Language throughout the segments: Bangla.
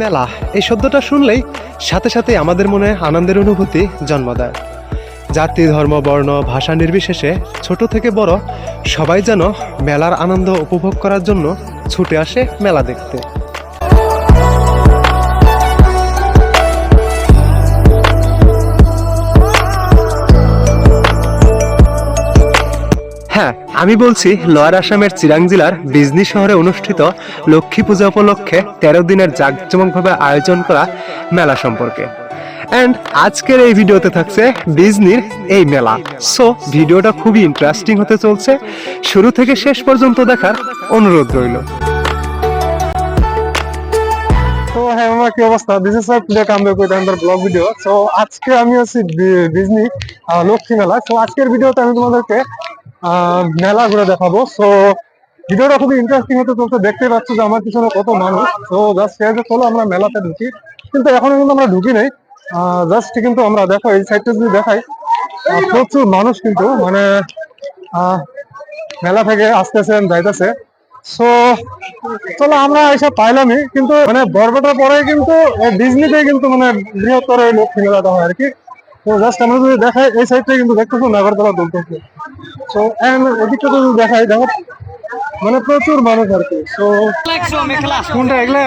মেলা এই শব্দটা শুনলেই সাথে সাথে আমাদের মনে আনন্দের অনুভূতি জন্ম দেয়। জাতি, ধর্ম, বর্ণ, ভাষা নির্বিশেষে ছোট থেকে বড় সবাই যেন মেলার আনন্দ উপভোগ করার জন্য ছুটে আসে মেলা দেখতে। হ্যাঁ, আমি বলছি লোয়ার আসামের চিরাং জেলার বিজনি শহরে অনুষ্ঠিত লক্ষ্মী পূজা উপলক্ষে 13 দিনের জাঁকজমকভাবে আয়োজন করা মেলা সম্পর্কে। অ্যান্ড আজকের এই ভিডিওতে থাকছে বিজনির এই মেলা। সো ভিডিওটা খুবই ইন্টারেস্টিং হতে চলছে, শুরু থেকে শেষ পর্যন্ত দেখার অনুরোধ রইল। তো হ্যাঁ মামা, কি অবস্থা? This is today come back with another blog video. So আজকে আমি আছি বিজনি লক্ষ্মী মেলা। সো আজকের ভিডিওতে আমি তোমাদেরকে মেলা ঘুরে দেখাবো। সো ভিডিওটা খুবই ইন্টারেস্টিং হতে চলছে, দেখতে পাচ্ছ যে আমার পিছনে কত মানুষ। তো জাস্ট চলো আমরা মেলাতে ঢুকি, কিন্তু এখনো কিন্তু আমরা ঢুকি নাই। জাস্ট কিন্তু আমরা দেখো এই সাইডটা যদি দেখাই, প্রচুর মানুষ কিন্তু মানে মেলা থেকে আসতেছেন যাইতেছে। সো চলো আমরা এসব পাইলামই, কিন্তু মানে বরপেটার পরে কিন্তু ডিজনিতে কিন্তু মানে বৃহত্তর এই লক্ষ্মী মেলাটা হয় আর কি। তো জাস্ট আমরা যদি দেখাই এই সাইডটা কিন্তু দেখতেছো নাগরদোলা দুলতেছে। সো এদিকটা যদি দেখাই, দেখো মানে প্রচুর মানুষ আর কি। সো কোনটা এগুলা?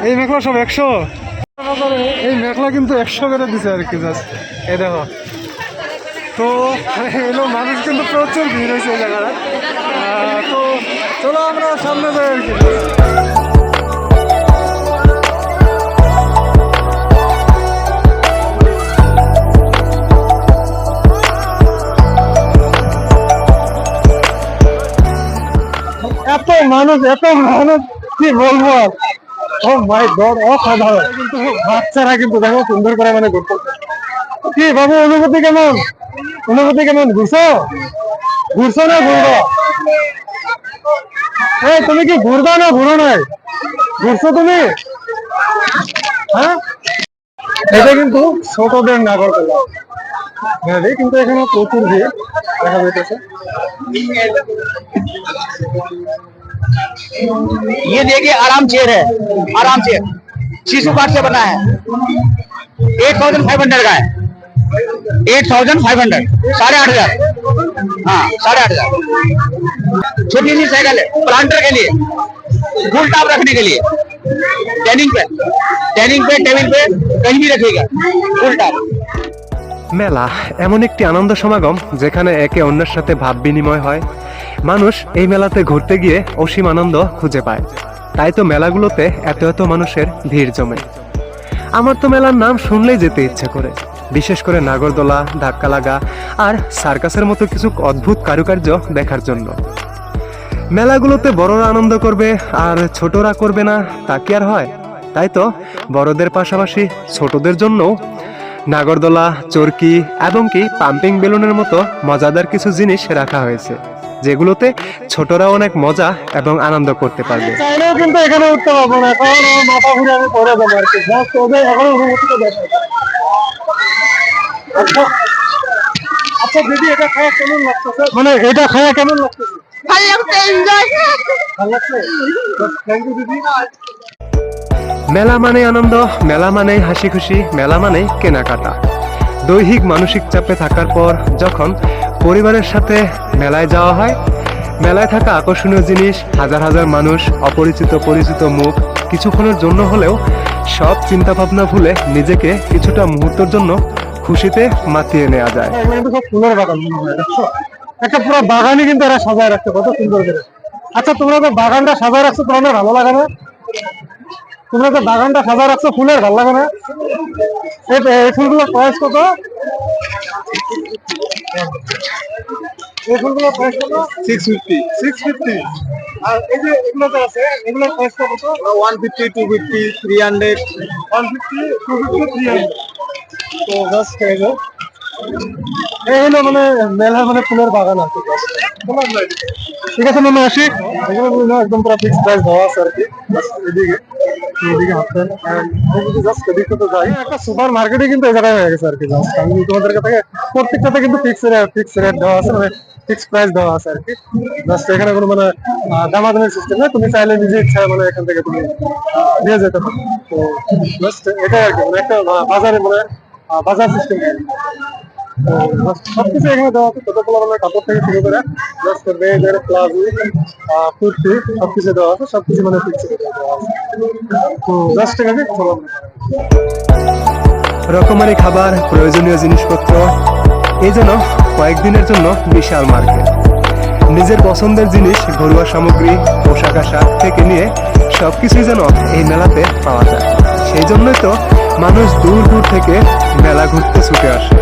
এই মেখলা সব 100, এই মেখলা কিন্তু 100 করে দিছে আর কি। জাস্ট এই দেখো। তো এলো মানুষ কিন্তু প্রচুর ভিড় হয়েছে এই জায়গাটা। তো চলো আমরা সামনে যাই আর কি। এত মানুষ কি বলবো আর। ও মাই গড, অসাধারণ। কিন্তু বাচ্চারা কিন্তু দেখো সুন্দর করে মানে ঘুরতে। কি বাবু, অনুভূতি কেমন? ঘুরছো না ঘুরবো? এই তুমি কি ঘুরবা না ঘুরো নাই? ঘুরছো তুমি? হ্যাঁ, এটা কিন্তু ছোটদের নাগরদোলা। কিন্তু এখানে প্রচুর ভিড় দেখা যাইতেছে। ये देखिए आराम चेयर है, आराम चेयर शीशु काठ से बना है। 8500 का है, 8500, 8,500। हाँ 8,500। छोटी सी साइकिल है प्लांटर के लिए, फुल टॉप रखने के लिए। टेनिंग पे टेबल पे कहीं भी रखेगा, फुल टॉप। মেলা এমন একটি আনন্দ সমাগম যেখানে একে অন্যের সাথে ভাব বিনিময় হয়। মানুষ এই মেলাতে ঘুরতে গিয়ে অসীম আনন্দ খুঁজে পায়, তাই তো মেলাগুলোতে এত মানুষের ভিড় জমে। আমার তো মেলার নাম শুনলেই যেতে ইচ্ছে করে, বিশেষ করে নাগরদোলা, ধাক্কা লাগা আর সার্কাসের মতো কিছু অদ্ভুত কারুকার্য দেখার জন্য। মেলাগুলোতে বড়রা আনন্দ করবে আর ছোটরা করবে না, তা কি আর হয়? তাই তো বড়দের পাশাপাশি ছোটদের জন্যও নাগরদোলা, চরকি এবং কি পাম্পিং বেলুনের মতো মজাদার কিছু জিনিস রাখা হয়েছে, যেগুলোতে ছোটরা অনেক মজা এবং আনন্দ করতে পারবে। চাইলেও কিন্তু এখানে উঠতে পারবো না, কারণ মাথা ঘুরে আমি পড়ে যাবো আর কি। জাস্ট ওদের এখন অনুভূতিটা দেখো। আচ্ছা দিদি, এটা খাওয়া কেমন লাগতেছে? মানে এটা খাওয়া কেমন লাগতেছে? ভালো লাগছে, এনজয়। ভালো লাগছে? থ্যাংক ইউ দিদি। মেলা মানে আনন্দ, মেলা মানে হাসি খুশি, মেলা মানে কেনাকাটা। দৈহিক মানসিক চাপে থাকার পর যখন পরিবারের সাথে মেলায় যাওয়া হয়, মেলায় থাকা আকর্ষণীয় জিনিস, হাজার হাজার মানুষ, অপরিচিত পরিচিত মুখ, কিছুক্ষণের জন্য হলেও সব চিন্তা ভাবনা ভুলে নিজেকে কিছুটা মুহূর্তের জন্য খুশিতে মাতিয়ে নেওয়া যায়। সব ফুলের বাগান মনে হয়, দেখছো? একটা পুরো বাগানই কিন্তু এরা সাজায় রাখছে কত সুন্দর করে। আচ্ছা তোমরা তো বাগানটা সাজায় রাখছো, তোমাদের ভালো লাগে না? তোমরা তো বাগানটা সাজায় রাখছো ফুলের, ভালো লাগে না? এই ফুলগুলোর প্রাইস কত? এই ফুলগুলোর প্রাইস কত? 650। আর এই যে এগুলো তো আছে, এগুলোর প্রাইস কত? 150, 250, 300। 150, 250, 300। তো জাস্ট এই হলো মানে মেলা মানে ফুলের বাগান আর কি। ঠিক আছে মামা আসি, এখানে বিভিন্ন একদম পুরো ফিক্স প্রাইস দেওয়া আছে আর কি। এদিকে এদিকে হাঁটতেন জাস্ট এদিকে তো যাই, একটা সুপার মার্কেটে কিন্তু এই জায়গায় হয়ে গেছে আর কি। জাস্ট আমি তোমাদের কাছে প্রত্যেকটাতে কিন্তু ফিক্স রেট দেওয়া আছে, মানে ফিক্স প্রাইস দেওয়া আছে আর কি। জাস্ট এখানে কোনো মানে দামাদামির সিস্টেম না, তুমি চাইলে নিজে ইচ্ছা মানে এখান থেকে তুমি নিয়ে যেতে পারো। তো জাস্ট এটাই আর কি, মানে একটা বাজারে মানে বাজার সিস্টেম। সবকিছু এখানে দেওয়া আছে, ছোটগুলো মানে কাপড় থেকে শুরু করে জাস্ট মেয়েদের প্লাজো কুর্তি সবকিছু দেওয়া আছে, সবকিছু মানে ফিক্স দেওয়া আছে। তো জাস্ট ঠিক আছে, চলো। রকমারি খাবার, প্রয়োজনীয় জিনিসপত্র, এই যেন কয়েকদিনের জন্য বিশাল মার্কেট। নিজের পছন্দের জিনিস, ঘরোয়া সামগ্রী, পোশাক আশাক থেকে নিয়ে সবকিছুই যেন এই মেলাতে পাওয়া যায়। সেই জন্যই তো মানুষ দূর দূর থেকে মেলা ঘুরতে ছুটে আসে।